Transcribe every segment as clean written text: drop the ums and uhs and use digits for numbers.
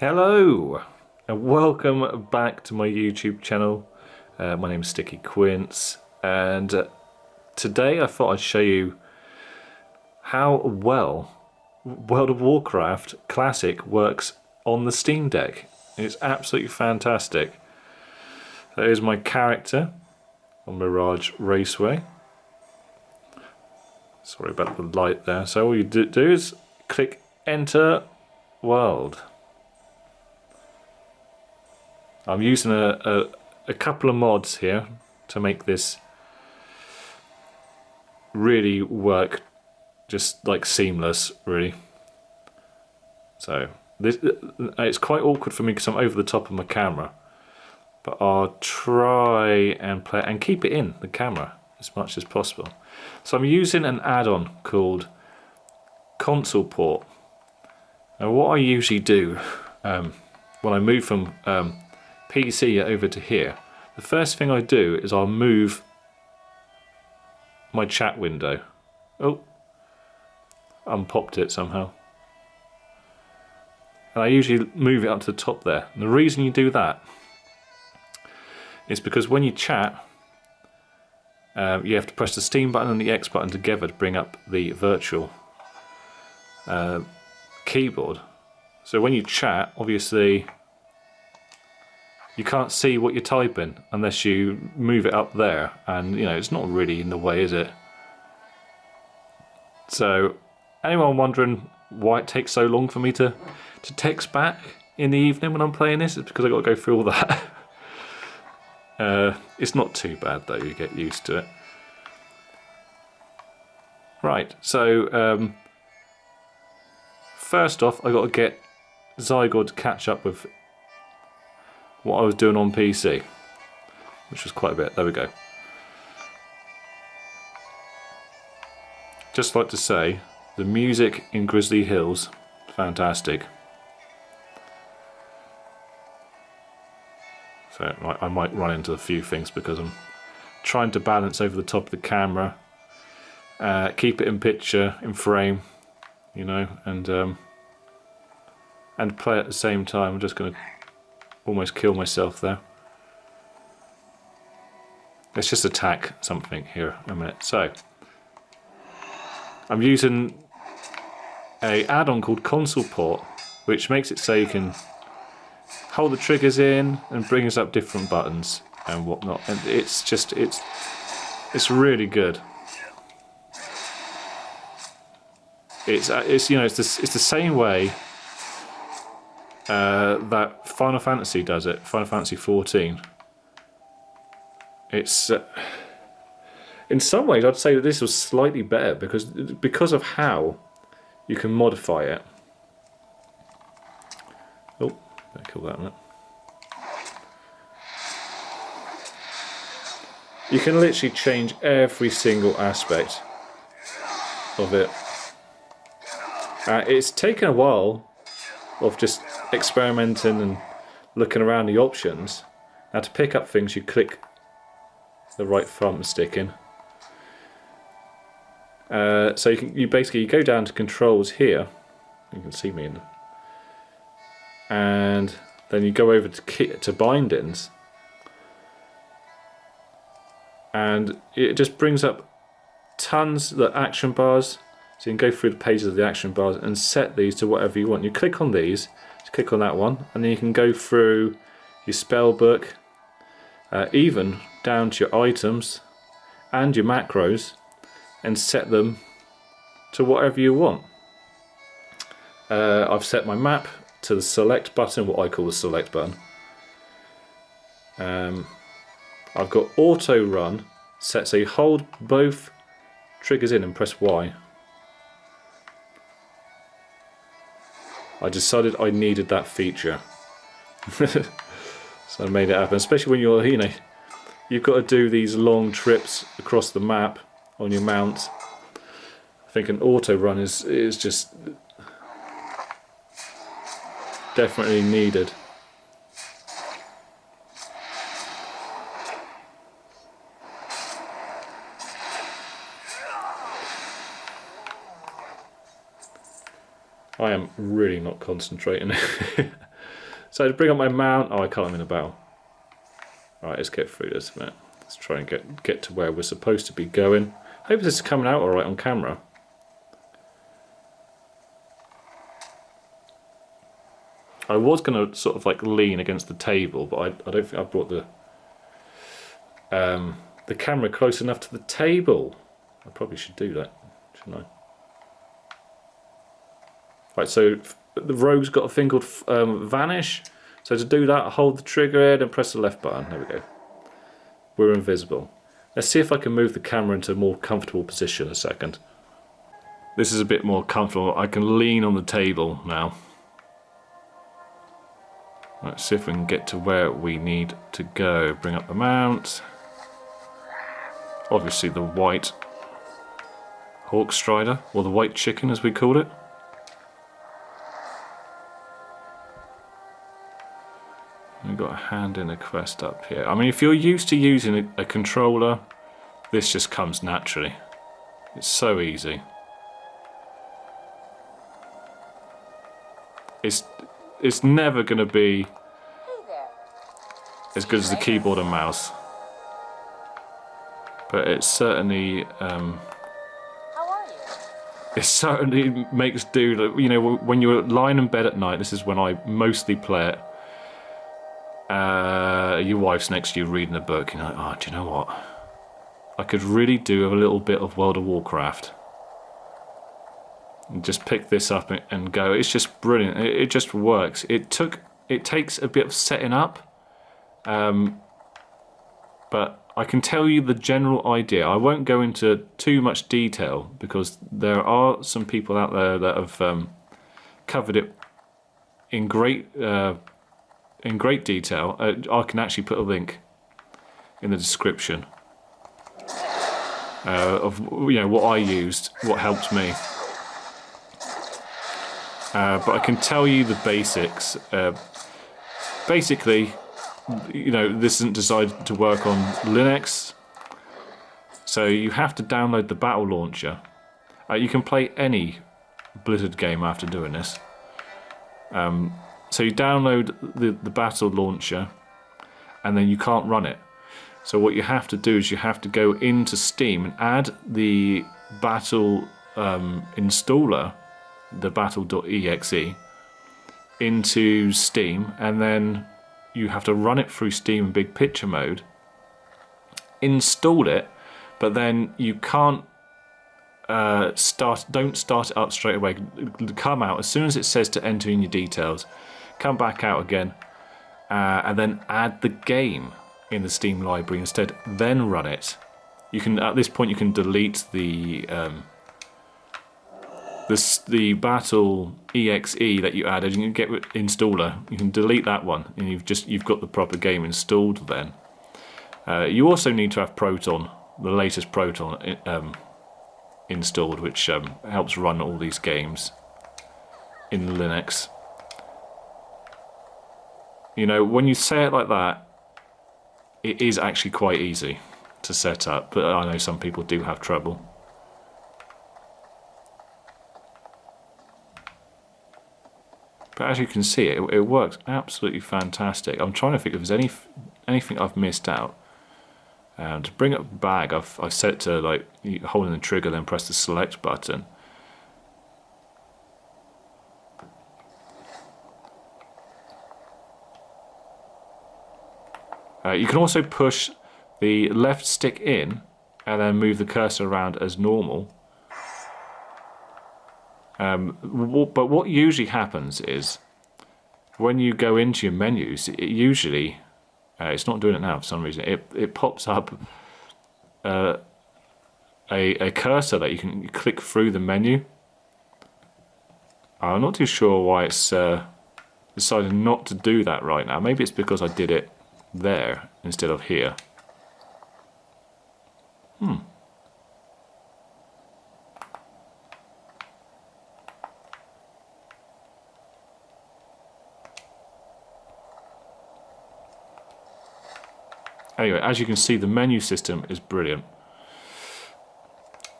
Hello and welcome back to my YouTube channel. My name is Sticky Quince, and today I thought I'd show you how well World of Warcraft Classic works on the Steam Deck. It's absolutely fantastic. There's my character on Mirage Raceway. Sorry about the light there. So all you do is click Enter World. I'm using a couple of mods here to make this really work, just like seamless, really. So it's quite awkward for me because I'm over the top of my camera, but I'll try and play and keep it in the camera as much as possible. So I'm using an add-on called Console Port. Now what I usually do when I move from PC over to here, the first thing I do is I'll move my chat window. Oh, unpopped it somehow. And I usually move it up to the top there. And the reason you do that is because when you chat, you have to press the Steam button and the X button together to bring up the virtual keyboard. So when you chat, obviously you can't see what you're typing unless you move it up there, and you know it's not really in the way, is it? So anyone wondering why it takes so long for me to text back in the evening when I'm playing this? It's because I got to go through all that. It's not too bad though, you get used to it. Right, so first off I got to get Zygold to catch up with what I was doing on PC, which was quite a bit. There we go. Just like to say, the music in Grizzly Hills, fantastic. So I might run into a few things because I'm trying to balance over the top of the camera, keep it in picture, in frame, you know, and play at the same time. I'm just going to almost kill myself there. Let's just attack something here a minute. So I'm using a add-on called Console Port, which makes it so you can hold the triggers in and brings up different buttons and whatnot, and it's really good. It's you know it's the same way that Final Fantasy does it, Final Fantasy 14. It's in some ways I'd say that this was slightly better because of how you can modify it. Oh, better kill that one. You can literally change every single aspect of it. It's taken a while of just experimenting and looking around the options. Now to pick up things, you click the right thumb stick in. So you basically go down to controls here. You can see me in, and then you go over to bindings, and it just brings up tons of the action bars. So you can go through the pages of the action bars and set these to whatever you want. You click on these, click on that one, and then you can go through your spell book, even down to your items and your macros, and set them to whatever you want. I've set my map to the select button, what I call the select button. I've got auto run set, so you hold both triggers in and press Y. I decided I needed that feature. So I made it happen, especially when you've got to do these long trips across the map on your mount. I think an auto run is just definitely needed. I am really not concentrating. So to bring up my mount, oh, I can't, I'm in a battle. Right, let's get through this a minute. Let's try and get to where we're supposed to be going. I hope this is coming out alright on camera. I was going to sort of like lean against the table, but I don't think I brought the camera close enough to the table. I probably should do that, shouldn't I? Right, so the rogue's got a thing called vanish. So to do that, hold the trigger and press the left button. There we go. We're invisible. Let's see if I can move the camera into a more comfortable position a second. This is a bit more comfortable. I can lean on the table now. Let's see if we can get to where we need to go. Bring up the mount. Obviously the white hawk strider, or the white chicken as we called it. We've got a hand in a quest up here. I mean, if you're used to using a controller, this just comes naturally. It's so easy. It's never going to be as good as the keyboard and mouse. But it certainly it certainly makes do. You know, when you're lying in bed at night, this is when I mostly play it. Your wife's next to you reading a book, you're like, oh, do you know what? I could really do a little bit of World of Warcraft. And just pick this up and go. It's just brilliant. It just works. It takes a bit of setting up, but I can tell you the general idea. I won't go into too much detail because there are some people out there that have covered it in great detail. I can actually put a link in the description of what I used, what helped me. But I can tell you the basics. Basically, this isn't designed to work on Linux, so you have to download the battle launcher. You can play any Blizzard game after doing this. So you download the battle launcher, and then you can't run it. So what you have to do is you have to go into Steam and add the battle installer, the battle.exe, into Steam, and then you have to run it through Steam in big picture mode, install it, but then you can't don't start it up straight away. Come out as soon as it says to enter in your details, come back out again, and then add the game in the Steam library instead, then run it. You can, at this point, you can delete the battle exe that you added. You can get installer. You can delete that one, and you've got the proper game installed. Then you also need to have Proton, the latest Proton installed, which helps run all these games in Linux. When you say it like that, it is actually quite easy to set up, but I know some people do have trouble. But as you can see, it works absolutely fantastic. I'm trying to think if there's anything I've missed out. To bring up bag, I've set it to like holding the trigger, then press the select button. You can also push the left stick in and then move the cursor around as normal. But what usually happens is when you go into your menus, it usually it's not doing it now for some reason. It pops up a cursor that you can click through the menu. I'm not too sure why it's decided not to do that right now. Maybe it's because I did it there instead of here. Anyway, as you can see, the menu system is brilliant.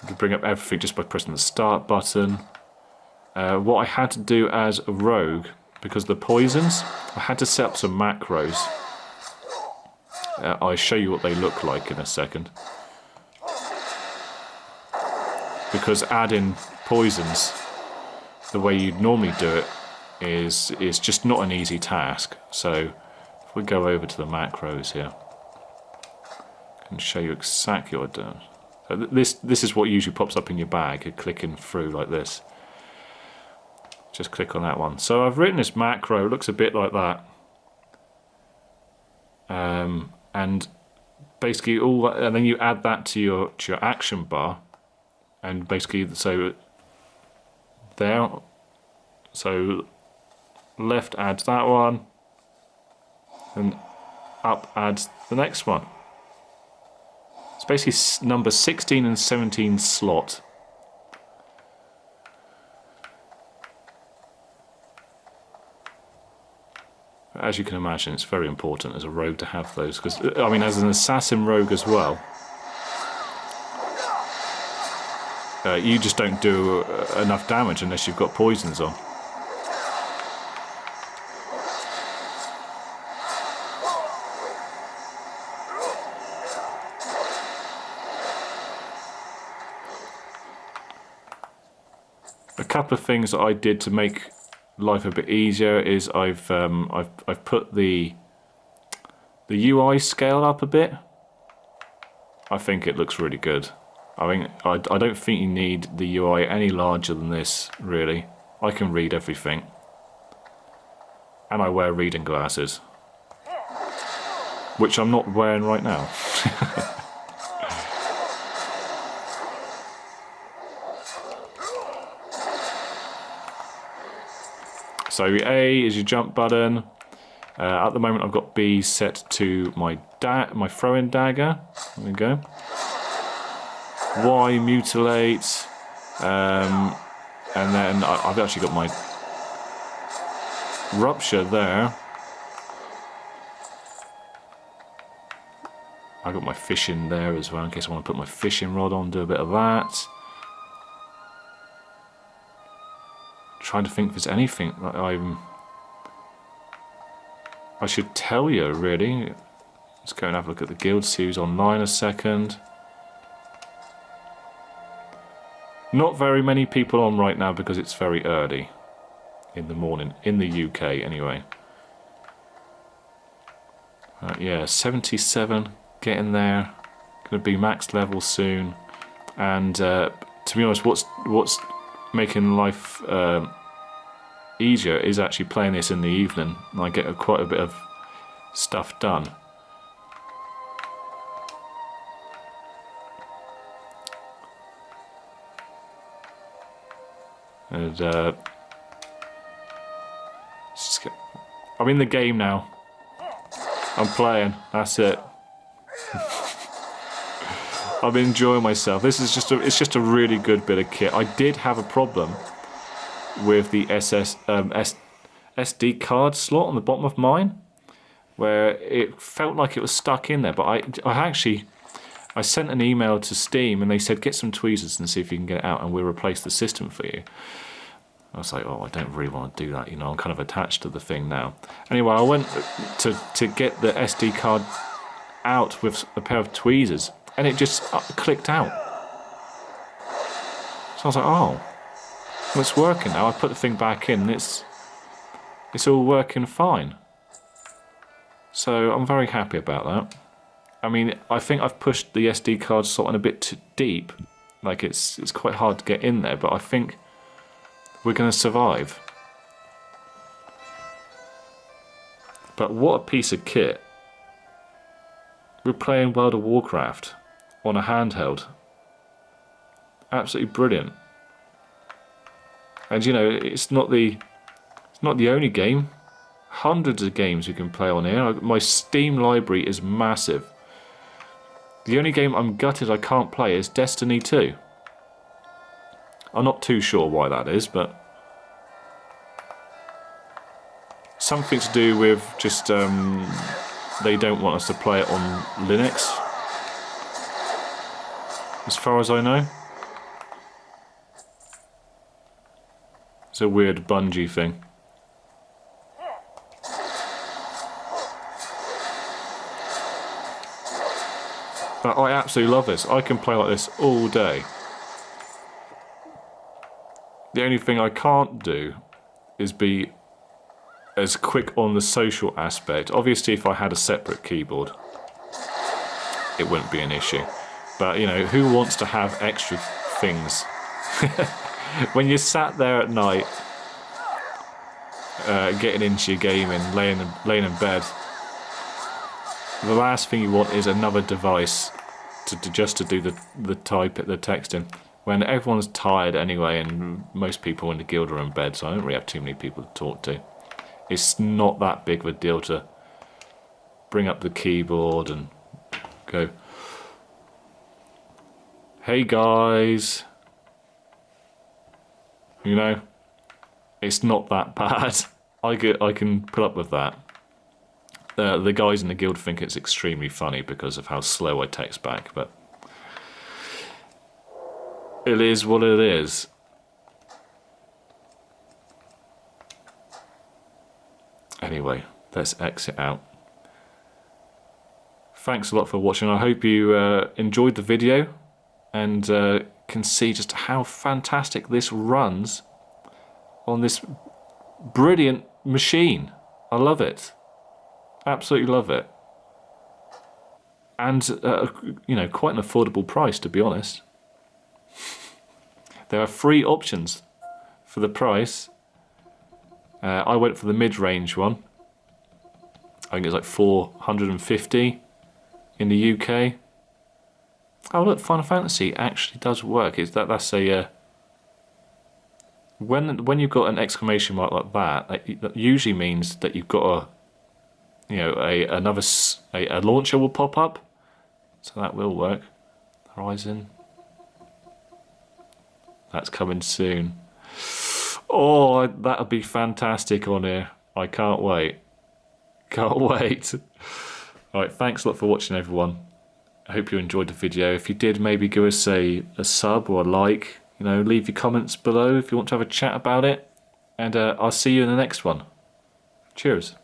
You can bring up everything just by pressing the start button. What I had to do as a rogue because the poisons, I had to set up some macros. I'll show you what they look like in a second. Because adding poisons the way you'd normally do it is just not an easy task. So if we go over to the macros here, I can show you exactly what I'm doing. So this is what usually pops up in your bag. You're clicking through like this. Just click on that one. So I've written this macro. It looks a bit like that. And basically and then you add that to your action bar, and basically so there. So left adds that one, and up adds the next one. It's basically number 16 and 17 slot. As you can imagine, it's very important as a rogue to have those, because, I mean, as an assassin rogue as well, you just don't do enough damage unless you've got poisons on. A couple of things that I did to make life a bit easier is I've put the UI scale up a bit. I think it looks really good. I mean, I don't think you need the UI any larger than this, really. I can read everything, and I wear reading glasses, which I'm not wearing right now. So A is your jump button. At the moment I've got B set to my throw-in dagger. There we go. Y, mutilate. And then I've actually got my rupture there. I've got my fishing there as well, in case I want to put my fishing rod on, do a bit of that. Trying to think if there's anything that I should tell you, really. Let's go and have a look at the guild, see who's online a second. Not very many people on right now because it's very early in the morning, in the UK anyway. Yeah, 77, getting there. Going to be max level soon. And to be honest, what's making life easier is actually playing this in the evening, and I get quite a bit of stuff done. And I'm in the game now. I'm playing. That's it. I'm enjoying myself. This is it's just a really good bit of kit. I did have a problem with the SD card slot on the bottom of mine, where it felt like it was stuck in there. But I sent an email to Steam and they said get some tweezers and see if you can get it out, and we'll replace the system for you. I was like, oh, I don't really want to do that, you know. I'm kind of attached to the thing now. Anyway, I went to get the SD card out with a pair of tweezers, and it just clicked out. So I was like, oh. Well, it's working now. I put the thing back in and it's all working fine. So I'm very happy about that. I mean, I think I've pushed the SD card slot in a bit too deep. Like it's quite hard to get in there, but I think we're going to survive. But what a piece of kit. We're playing World of Warcraft on a handheld. Absolutely brilliant. And you know, it's not the only game. Hundreds of games we can play on here. My Steam library is massive. The only game I'm gutted I can't play is Destiny 2. I'm not too sure why that is, but something to do with just they don't want us to play it on Linux, as far as I know. It's a weird Bungie thing. But I absolutely love this. I can play like this all day. The only thing I can't do is be as quick on the social aspect. Obviously, if I had a separate keyboard, it wouldn't be an issue. But, you know, who wants to have extra things? When you're sat there at night, getting into your gaming, laying in bed, the last thing you want is another device to do the texting. When everyone's tired anyway, and most people in the guild are in bed, so I don't really have too many people to talk to. It's not that big of a deal to bring up the keyboard and go, "Hey guys," you know. It's not that bad. I can put up with that. The guys in the guild think it's extremely funny because of how slow I text back, but it is what it is. Anyway, let's exit out. Thanks a lot for watching. I hope you enjoyed the video and can see just how fantastic this runs on this brilliant machine. I love it. Absolutely love it. And, you know, quite an affordable price, to be honest. There are 3 options for the price. I went for the mid-range one. I think it's like $450 in the UK. Oh look, Final Fantasy actually does work. That's a when you've got an exclamation mark like that usually means that you've got a launcher will pop up, so that will work. Horizon, that's coming soon. Oh, that'll be fantastic on here. I can't wait. Can't wait. Alright, thanks a lot for watching, everyone. I hope you enjoyed the video. If you did, maybe give us a sub or a like. You know, leave your comments below if you want to have a chat about it. And I'll see you in the next one. Cheers.